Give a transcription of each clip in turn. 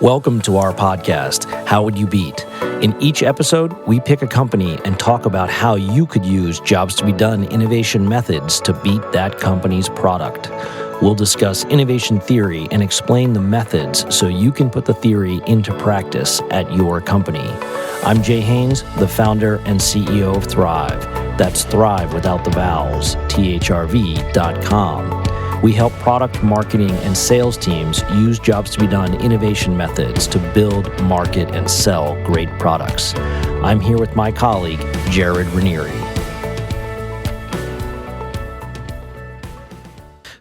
Welcome to our podcast, How Would You Beat? In each episode, we pick a company and talk about how you could use jobs to be done innovation methods to beat that company's product. We'll discuss innovation theory and explain the methods so you can put the theory into practice at your company. I'm Jay Haynes, the founder and CEO of thrv. That's Thrive without the vowels, thrv.com. We help product marketing and sales teams use jobs to be done innovation methods to build, market, and sell great products. I'm here with my colleague, Jared Ranieri.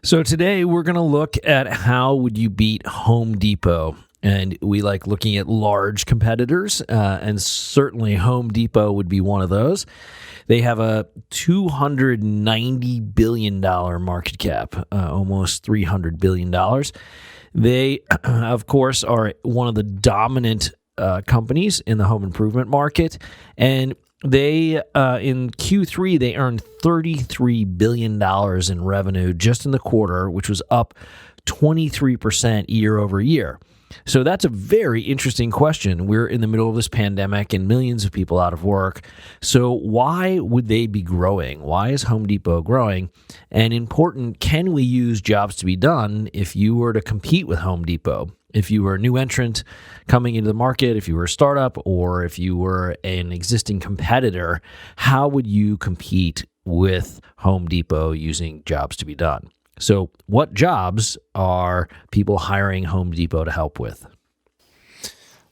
So today we're going to look at how would you beat Home Depot. And we like looking at large competitors, and certainly Home Depot would be one of those. They have a $290 billion market cap, almost $300 billion. They, of course, are one of the dominant companies in the home improvement market. And they, in Q3, they earned $33 billion in revenue just in the quarter, which was up 23% year over year. So that's a very interesting question. We're in the middle of this pandemic and millions of people out of work. So why would they be growing? Why is Home Depot growing? And important, can we use jobs to be done if you were to compete with Home Depot? If you were a new entrant coming into the market, if you were a startup, or if you were an existing competitor, how would you compete with Home Depot using jobs to be done? So what jobs are people hiring Home Depot to help with?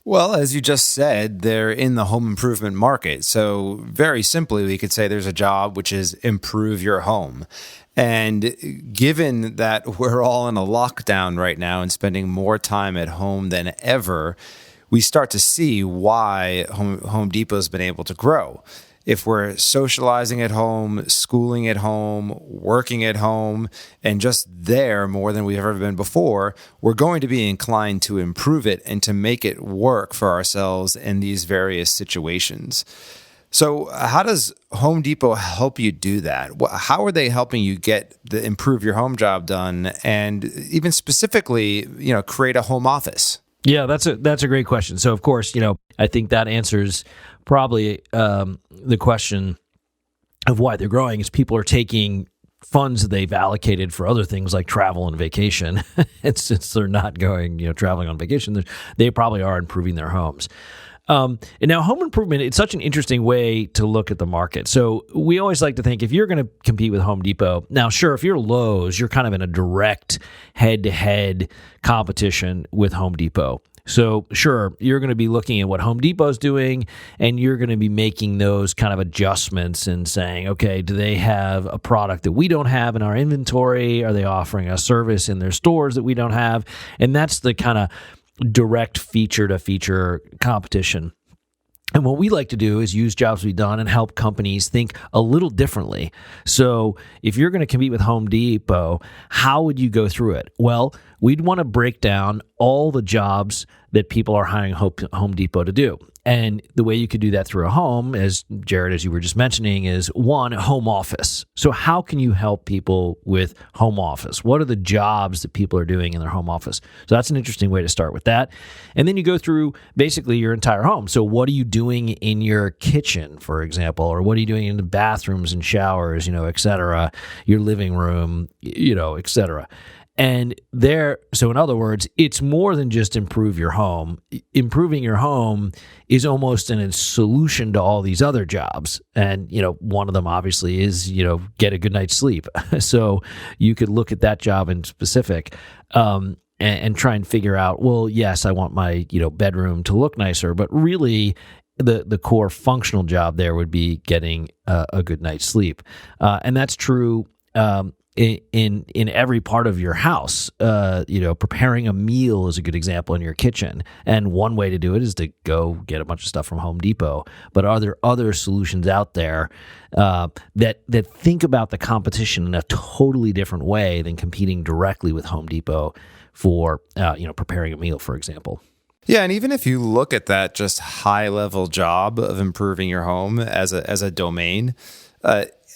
Well, as you just said, they're in the home improvement market. So very simply, we could say there's a job which is improve your home. And given that we're all in a lockdown right now and spending more time at home than ever, we start to see why Home Depot's been able to grow. If we're socializing at home, schooling at home, working at home, and just there more than we've ever been before, we're going to be inclined to improve it and to make it work for ourselves in these various situations. So how does Home Depot help you do that? How are they helping you get the improve your home job done and even specifically, create a home office? Yeah, that's a great question. So of course, I think that answers probably the question of why they're growing is people are taking funds that they've allocated for other things like travel and vacation. And since they're not going, traveling on vacation, they probably are improving their homes. And now home improvement, it's such an interesting way to look at the market. So we always like to think if you're going to compete with Home Depot, now sure, if you're Lowe's, you're kind of in a direct head-to-head competition with Home Depot. So sure, you're going to be looking at what Home Depot's doing, and you're going to be making those kind of adjustments and saying, okay, do they have a product that we don't have in our inventory? Are they offering a service in their stores that we don't have? And that's the kind of direct feature-to-feature competition. And what we like to do is use jobs to be done and help companies think a little differently. So if you're going to compete with Home Depot, how would you go through it? Well, we'd want to break down all the jobs that people are hiring Home Depot to do. And the way you could do that through a home, as Jared, as you were just mentioning, is one, home office. So how can you help people with home office? What are the jobs that people are doing in their home office? So that's an interesting way to start with that. And then you go through basically your entire home. So what are you doing in your kitchen, for example, or what are you doing in the bathrooms and showers, et cetera, your living room, et cetera. And so in other words, it's more than just improve your home. Improving your home is almost a solution to all these other jobs. And, one of them obviously is, get a good night's sleep. So you could look at that job in specific and try and figure out, well, yes, I want my, bedroom to look nicer, but really the core functional job there would be getting a good night's sleep. And that's true in every part of your house. Preparing a meal is a good example in your kitchen. And one way to do it is to go get a bunch of stuff from Home Depot. But are there other solutions out there that think about the competition in a totally different way than competing directly with Home Depot for preparing a meal, for example? Yeah, and even if you look at that just high-level job of improving your home as a domain,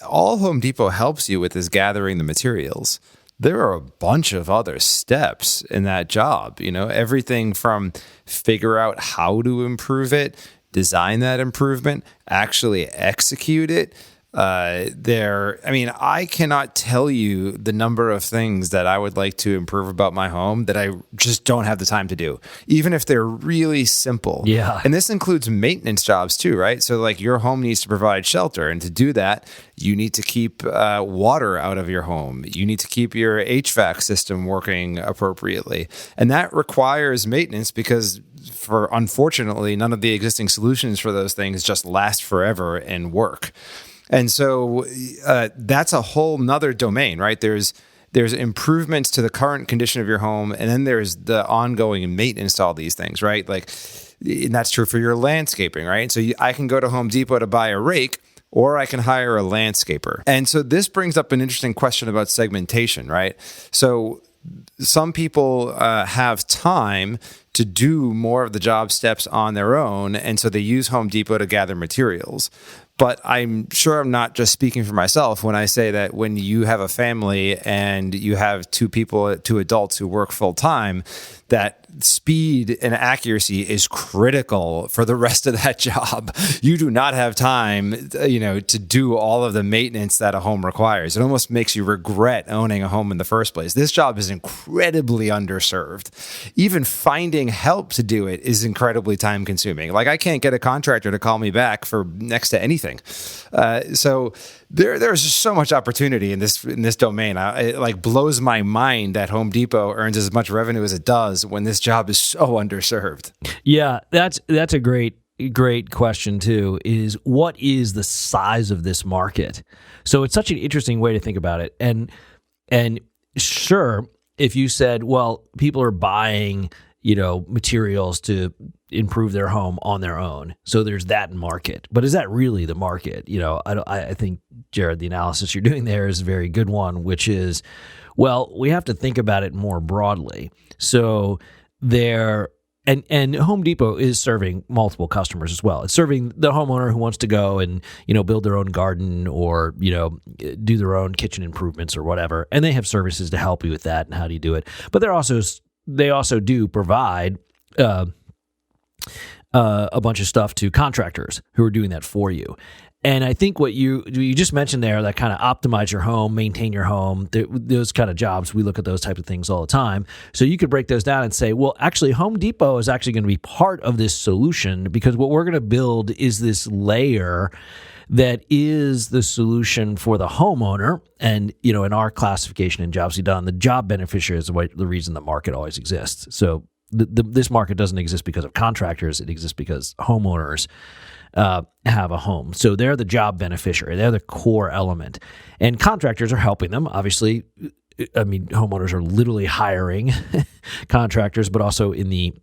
all Home Depot helps you with is gathering the materials. there are a bunch of other steps in that job. Everything from figure out how to improve it, design that improvement, actually execute it. I cannot tell you the number of things that I would like to improve about my home that I just don't have the time to do, even if they're really simple. Yeah. And this includes maintenance jobs too, right? So like your home needs to provide shelter. And to do that, you need to keep water out of your home. You need to keep your HVAC system working appropriately. And that requires maintenance because unfortunately, none of the existing solutions for those things just last forever and work. And so that's a whole nother domain, right? There's improvements to the current condition of your home, and then there's the ongoing maintenance to all these things, right? And that's true for your landscaping, right? So I can go to Home Depot to buy a rake, or I can hire a landscaper. And so this brings up an interesting question about segmentation, right? So some people have time to do more of the job steps on their own, and so they use Home Depot to gather materials. But I'm sure I'm not just speaking for myself when I say that when you have a family and you have two adults who work full time, that speed and accuracy is critical for the rest of that job. You do not have time, to do all of the maintenance that a home requires. It almost makes you regret owning a home in the first place. This job is incredibly underserved. Even finding help to do it is incredibly time consuming. Like I can't get a contractor to call me back for next to anything. So there's just so much opportunity in this domain. It blows my mind that Home Depot earns as much revenue as it does when this job is so underserved. Yeah, that's a great question too. Is what is the size of this market? So it's such an interesting way to think about it. And sure, if you said, well, people are buying materials to improve their home on their own. So there's that market. But is that really the market? I think, Jared, the analysis you're doing there is a very good one, which is, well, we have to think about it more broadly. So and Home Depot is serving multiple customers as well. It's serving the homeowner who wants to go and, build their own garden or, do their own kitchen improvements or whatever. And they have services to help you with that and how do you do it. But they also do provide a bunch of stuff to contractors who are doing that for you. And I think what you just mentioned there, that kind of optimize your home, maintain your home, those kind of jobs, we look at those types of things all the time. So you could break those down and say, well, actually, Home Depot is actually going to be part of this solution because what we're going to build is this layer that is the solution for the homeowner. And, in our classification in Jobs Done, the job beneficiary is the reason the market always exists. So this market doesn't exist because of contractors. It exists because homeowners have a home. So they're the job beneficiary. They're the core element. And contractors are helping them. Obviously, homeowners are literally hiring contractors, but also in the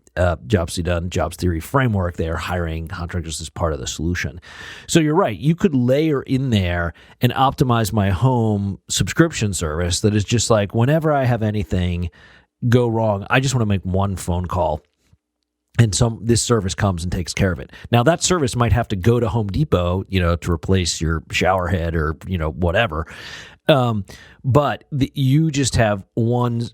Jobs Done, jobs theory framework, they are hiring contractors as part of the solution. So you're right. You could layer in there and optimize my home subscription service that is just like whenever I have anything go wrong, I just want to make one phone call. And this service comes and takes care of it. Now, that service might have to go to Home Depot, to replace your shower head or, whatever. But you just have one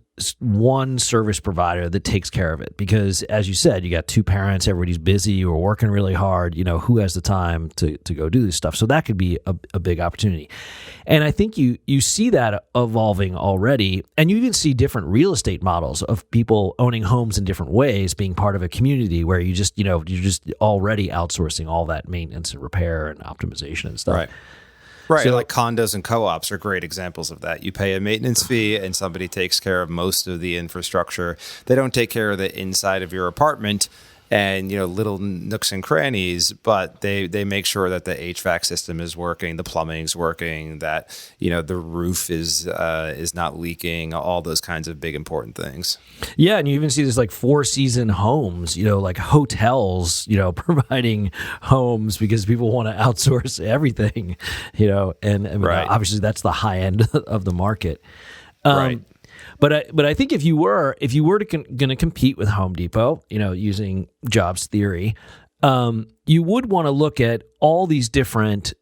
service provider that takes care of it because, as you said, you got two parents, everybody's busy or working really hard. Who has the time to go do this stuff? So that could be a big opportunity. And I think you see that evolving already, and you even see different real estate models of people owning homes in different ways, being part of a community where you're just already outsourcing all that maintenance and repair and optimization and stuff. Right, so, like condos and co-ops are great examples of that. You pay a maintenance fee and somebody takes care of most of the infrastructure. They don't take care of the inside of your apartment and little nooks and crannies, but they make sure that the HVAC system is working, the plumbing's working, that the roof is not leaking, all those kinds of big important things. Yeah, and you even see this like 4-season homes, like hotels, providing homes because people want to outsource everything, and right. Obviously that's the high end of the market. Right. But I think if you were going to compete with Home Depot, using jobs theory, you would want to look at all these different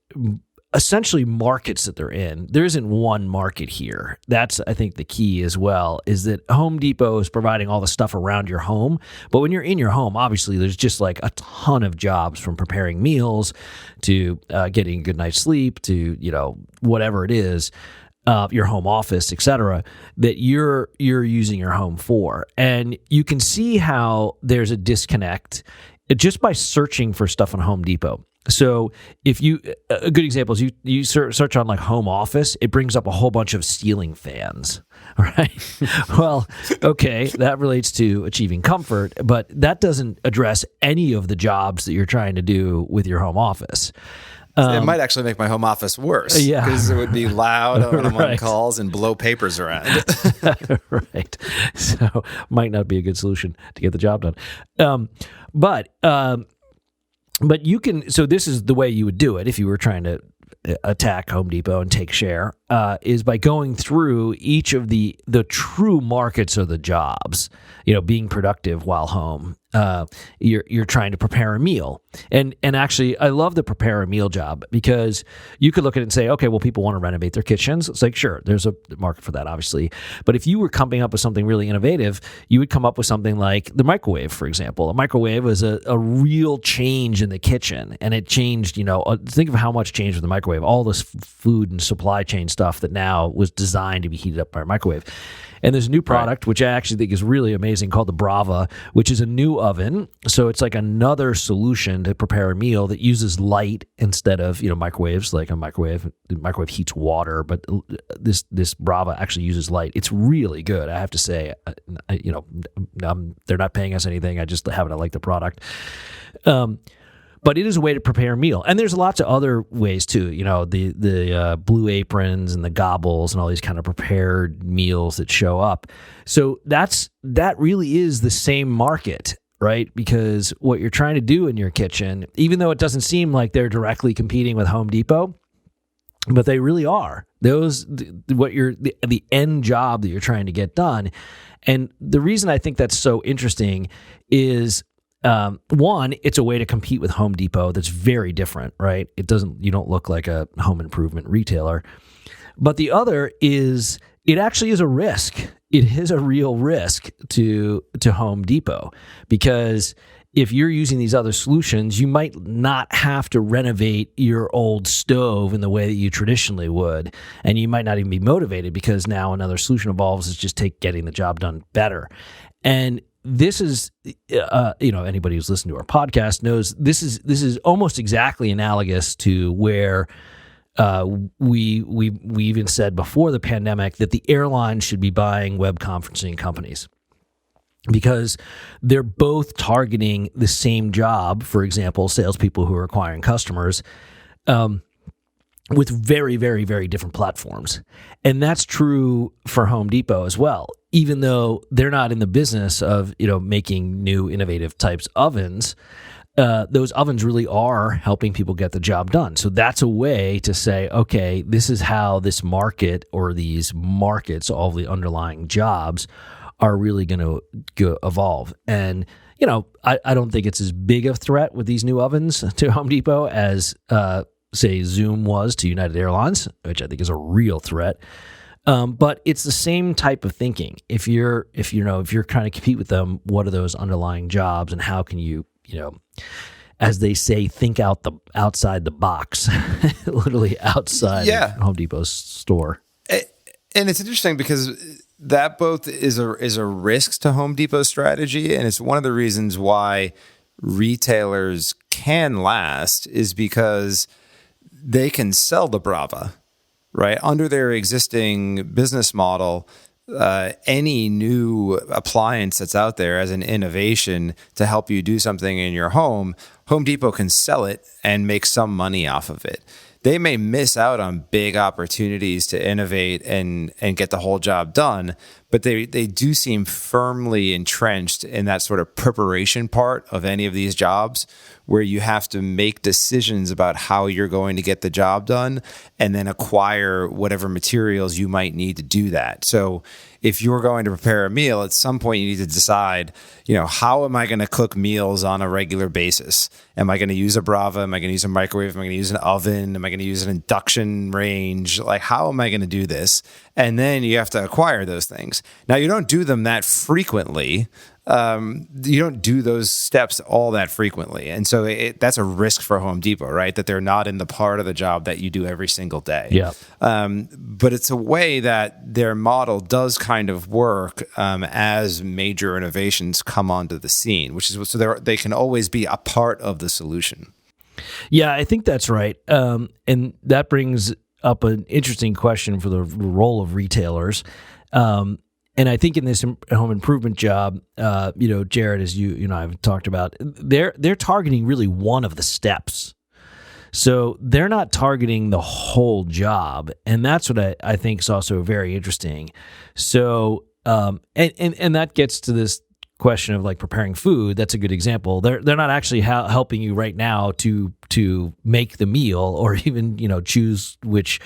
essentially markets that they're in. There isn't one market here. That's, I think, the key as well, is that Home Depot is providing all the stuff around your home. But when you're in your home, obviously, there's just like a ton of jobs, from preparing meals to getting a good night's sleep to, whatever it is, your home office, etc., that you're using your home for. And you can see how there's a disconnect just by searching for stuff on Home Depot. So a good example is you search on like home office, it brings up a whole bunch of ceiling fans, right? Well, okay, that relates to achieving comfort, but that doesn't address any of the jobs that you're trying to do with your home office. It might actually make my home office worse, because it would be loud when I'm on calls and blow papers around. Right. So might not be a good solution to get the job done. But you can, so this is the way you would do it if you were trying to attack Home Depot and take share, is by going through each of the true markets of the jobs, being productive while home. You're trying to prepare a meal. And actually, I love the prepare a meal job, because you could look at it and say, okay, well, people want to renovate their kitchens. It's like, sure, there's a market for that, obviously. But if you were coming up with something really innovative, you would come up with something like the microwave, for example. A microwave was a real change in the kitchen. And it changed, think of how much changed with the microwave, all this food and supply chain stuff that now was designed to be heated up by a microwave. And there's a new product, which I actually think is really amazing, called the Brava, which is a new oven. So it's like another solution to prepare a meal that uses light instead of, microwaves. Like the microwave heats water, but this Brava actually uses light. It's really good, I have to say. They're not paying us anything. I just happen to like the product. But it is a way to prepare a meal. And there's lots of other ways too, the blue aprons and the gobbles and all these kind of prepared meals that show up. So that really is the same market, right? Because what you're trying to do in your kitchen, even though it doesn't seem like they're directly competing with Home Depot, but they really are. The end job that you're trying to get done. And the reason I think that's so interesting is, one, it's a way to compete with Home Depot that's very different, right? You don't look like a home improvement retailer. But the other is, it actually is a risk. It is a real risk to Home Depot, because if you're using these other solutions, you might not have to renovate your old stove in the way that you traditionally would. And you might not even be motivated, because now another solution evolves is just getting the job done better. And this is, anybody who's listened to our podcast knows this is almost exactly analogous to where we even said before the pandemic that the airlines should be buying web conferencing companies, because they're both targeting the same job. For example, salespeople who are acquiring customers, with very, very, very different platforms. And that's true for Home Depot as well. Even though they're not in the business of, making new innovative types ovens, those ovens really are helping people get the job done. So that's a way to say, okay, this is how this market, or these markets, all the underlying jobs, are really going to evolve. And, I don't think it's as big a threat with these new ovens to Home Depot as, say, Zoom was to United Airlines, which I think is a real threat. But it's the same type of thinking. If you're trying to compete with them, what are those underlying jobs, and how can you, as they say, think outside the box, literally outside Home Depot's store. And it's interesting because that both is a risk to Home Depot's strategy, and it's one of the reasons why retailers can last, is because they can sell the Brava, right? Under their existing business model, any new appliance that's out there as an innovation to help you do something in your home, Home Depot can sell it and make some money off of it. They may miss out on big opportunities to innovate and get the whole job done, but they do seem firmly entrenched in that sort of preparation part of any of these jobs, where you have to make decisions about how you're going to get the job done and then acquire whatever materials you might need to do that. So if you're going to prepare a meal, at some point you need to decide, how am I going to cook meals on a regular basis? Am I going to use a Brava? Am I going to use a microwave? Am I going to use an oven? Am I going to use an induction range? Like, how am I going to do this? And then you have to acquire those things. Now, you don't do them that frequently. You don't do those steps all that frequently. And so that's a risk for Home Depot, right? That they're not in the part of the job that you do every single day. Yeah. But it's a way that their model does kind of work as major innovations come onto the scene, which is so they can always be a part of the solution. Yeah, I think that's right. And that brings up an interesting question for the role of retailers. And I think in this home improvement job, Jared, as you and I have talked about, they're targeting really one of the steps. So they're not targeting the whole job, and that's what I think is also very interesting. So and that gets to this question of like preparing food. That's a good example. They're not actually helping you right now to make the meal or even choose which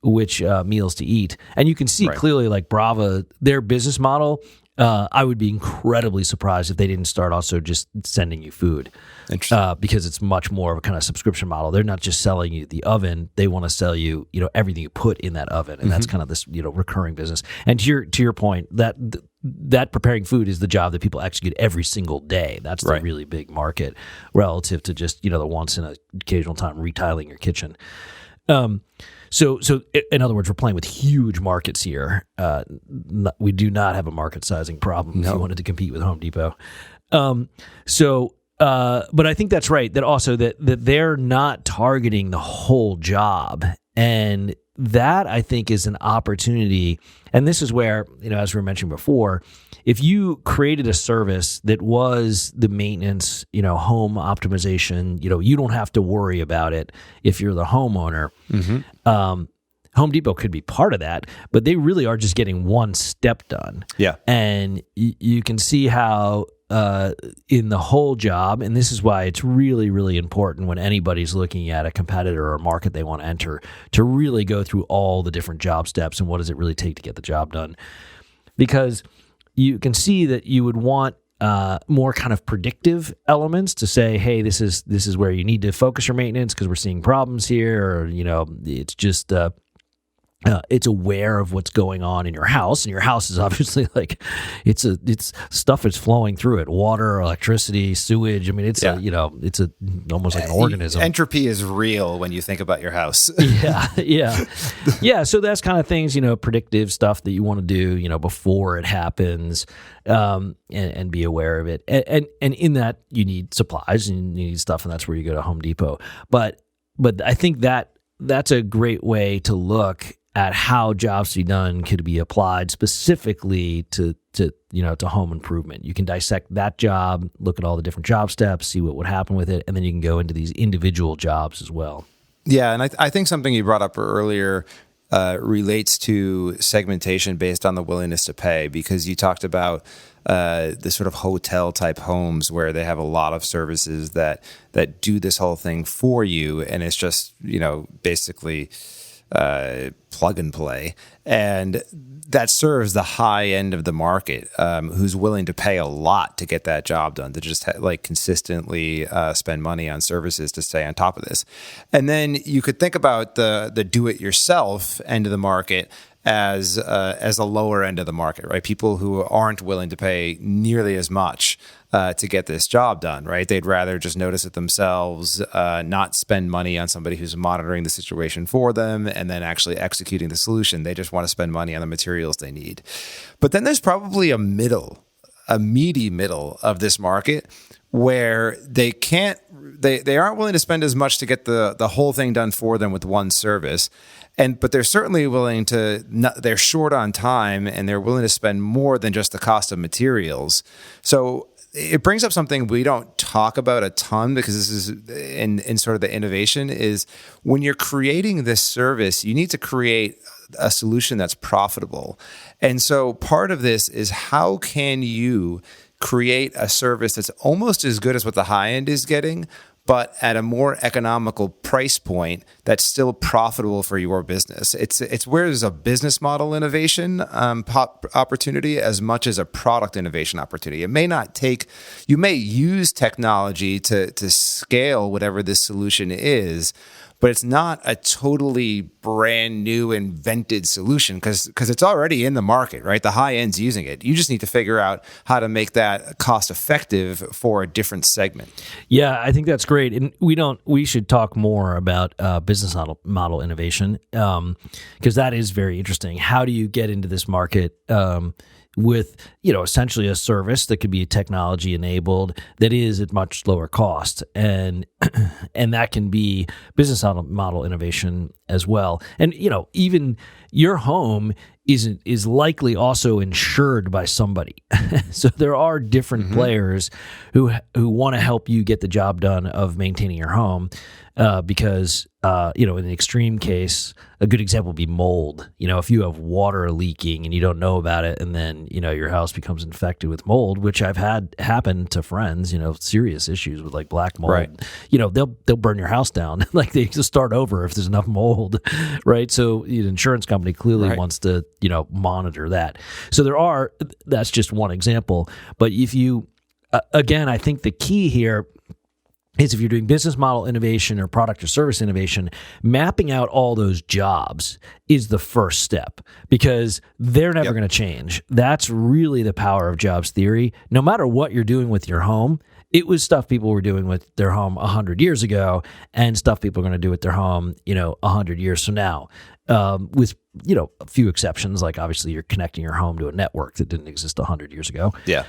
meals to eat. And you can see clearly like Brava, their business model. I would be incredibly surprised if they didn't start also just sending you food. Interesting. Because it's much more of a kind of subscription model. They're not just selling you the oven; they want to sell you, everything you put in that oven, and that's kind of this, recurring business. And to your point, that preparing food is the job that people execute every single day. That's the really big market relative to just the once in an occasional time retiling your kitchen. So in other words, we're playing with huge markets here. We do not have a market sizing problem if you wanted to compete with Home Depot. But I think that's right. That also that they're not targeting the whole job, and that I think is an opportunity. And this is where, as we were mentioning before, if you created a service that was the maintenance, home optimization, you don't have to worry about it if you're the homeowner. Home Depot could be part of that, but they really are just getting one step done. Yeah. And you can see how in the whole job, and this is why it's really, really important when anybody's looking at a competitor or a market they want to enter, to really go through all the different job steps and what does it really take to get the job done. Because you can see that you would want more kind of predictive elements to say, hey, this is where you need to focus your maintenance because we're seeing problems here, or it's just it's aware of what's going on in your house, and your house is obviously like it's stuff that's flowing through it: water, electricity, sewage. I mean, it's it's almost like an organism. Entropy is real when you think about your house. Yeah. So that's kind of things, predictive stuff that you want to do, before it happens, and be aware of it. And in that you need supplies and you need stuff, and that's where you go to Home Depot. But I think that's a great way to look at how jobs to be done could be applied specifically to home improvement. You can dissect that job, look at all the different job steps, see what would happen with it, and then you can go into these individual jobs as well. Yeah, and I think something you brought up earlier relates to segmentation based on the willingness to pay, because you talked about the sort of hotel type homes where they have a lot of services that do this whole thing for you, and it's just basically plug and play, and that serves the high end of the market, who's willing to pay a lot to get that job done, to just consistently spend money on services to stay on top of this. And then you could think about the do-it-yourself end of the market as a lower end of the market, right? People who aren't willing to pay nearly as much to get this job done, right? They'd rather just notice it themselves, not spend money on somebody who's monitoring the situation for them and then actually executing the solution. They just want to spend money on the materials they need. But then there's probably a meaty middle of this market where they aren't willing to spend as much to get the whole thing done for them with one service. But they're certainly willing to, they're short on time and they're willing to spend more than just the cost of materials. So it brings up something we don't talk about a ton, because this is in sort of the innovation, is when you're creating this service, you need to create a solution that's profitable. And so part of this is, how can you create a service that's almost as good as what the high end is getting, but at a more economical price point that's still profitable for your business. It's where there's a business model innovation opportunity as much as a product innovation opportunity. It may not take, you may use technology to scale whatever this solution is, but it's not a totally brand new invented solution because it's already in the market, right? The high end's using it. You just need to figure out how to make that cost effective for a different segment. Yeah, I think that's great. And we should talk more about business model innovation because that is very interesting. How do you get into this market with, essentially a service that could be technology enabled that is at much lower cost, and that can be business model innovation as well. And even your home is likely also insured by somebody. So there are different players who want to help you get the job done of maintaining your home because in an extreme case, a good example would be mold. If you have water leaking and you don't know about it, and then your house becomes infected with mold, which I've had happen to friends. Serious issues with like black mold. Right. They'll burn your house down. Like they just start over if there's enough mold, right? So the insurance company clearly wants to monitor that. So that's just one example. But if you again, I think the key here is if you're doing business model innovation or product or service innovation, mapping out all those jobs is the first step because they're never going to change. That's really the power of jobs theory. No matter what you're doing with your home, it was stuff people were doing with their home 100 years ago and stuff people are going to do with their home, 100 years from now. With, a few exceptions, like obviously you're connecting your home to a network that didn't exist 100 years ago. Yeah.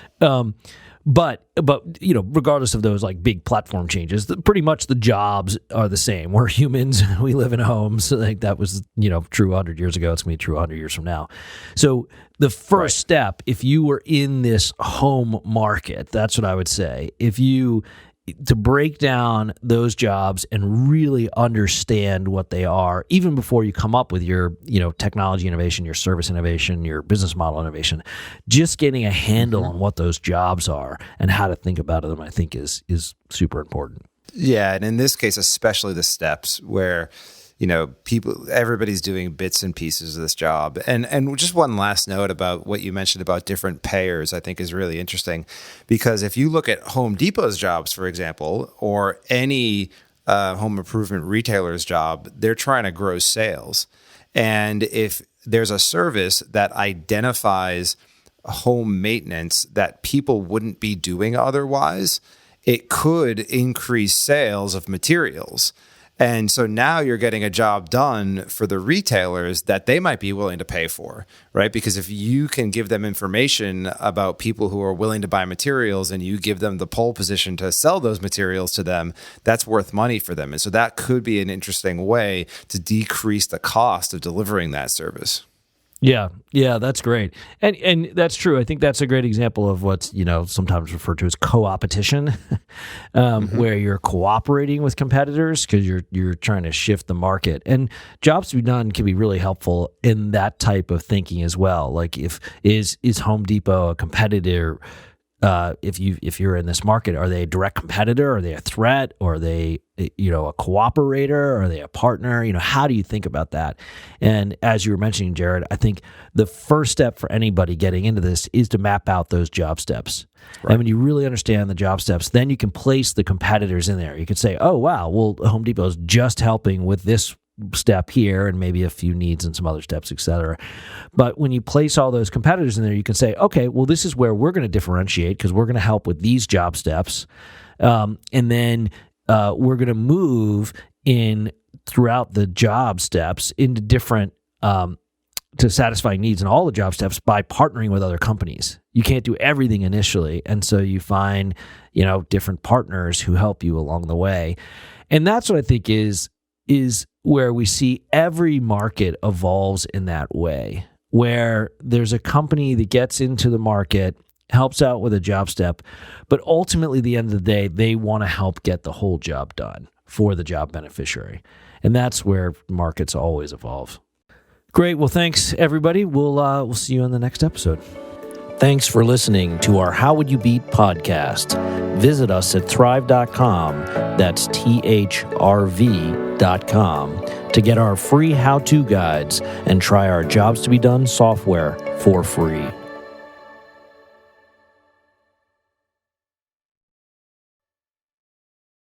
But regardless of those like big platform changes, pretty much the jobs are the same. We're humans. We live in homes. So like that was true 100 years ago. It's going to be true 100 years from now. So the first step, if you were in this home market, that's what I would say. To break down those jobs and really understand what they are, even before you come up with your, technology innovation, your service innovation, your business model innovation, just getting a handle on what those jobs are and how to think about them, I think is super important. Yeah. And in this case, especially the steps where, everybody's doing bits and pieces of this job. And just one last note about what you mentioned about different payers, I think is really interesting because if you look at Home Depot's jobs, for example, or any home improvement retailer's job, they're trying to grow sales. And if there's a service that identifies home maintenance that people wouldn't be doing otherwise, it could increase sales of materials. And so now you're getting a job done for the retailers that they might be willing to pay for, right? Because if you can give them information about people who are willing to buy materials and you give them the pole position to sell those materials to them, that's worth money for them. And so that could be an interesting way to decrease the cost of delivering that service. Yeah, that's great. And that's true. I think that's a great example of what's, sometimes referred to as co-opetition, where you're cooperating with competitors because you're trying to shift the market. And jobs to be done can be really helpful in that type of thinking as well. Like is Home Depot a competitor? If you're in this market, are they a direct competitor? Are they a threat? Or are they, a cooperator? Are they a partner? How do you think about that? And as you were mentioning, Jared, I think the first step for anybody getting into this is to map out those job steps. Right. And when you really understand the job steps, then you can place the competitors in there. You could say, oh, wow, well, Home Depot is just helping with this step here and maybe a few needs and some other steps, et cetera. But when you place all those competitors in there, you can say, okay, well, this is where we're going to differentiate because we're going to help with these job steps. And then we're going to move in throughout the job steps into different to satisfying needs in all the job steps by partnering with other companies. You can't do everything initially. And so you find, different partners who help you along the way. And that's what I think is where we see every market evolves in that way, where there's a company that gets into the market, helps out with a job step, but ultimately at the end of the day, they want to help get the whole job done for the job beneficiary. And that's where markets always evolve. Great. Well, thanks, everybody. We'll see you on the next episode. Thanks for listening to our How Would You Beat podcast. Visit us at thrv.com, that's thrv.com, to get our free how-to guides and try our Jobs to be Done software for free.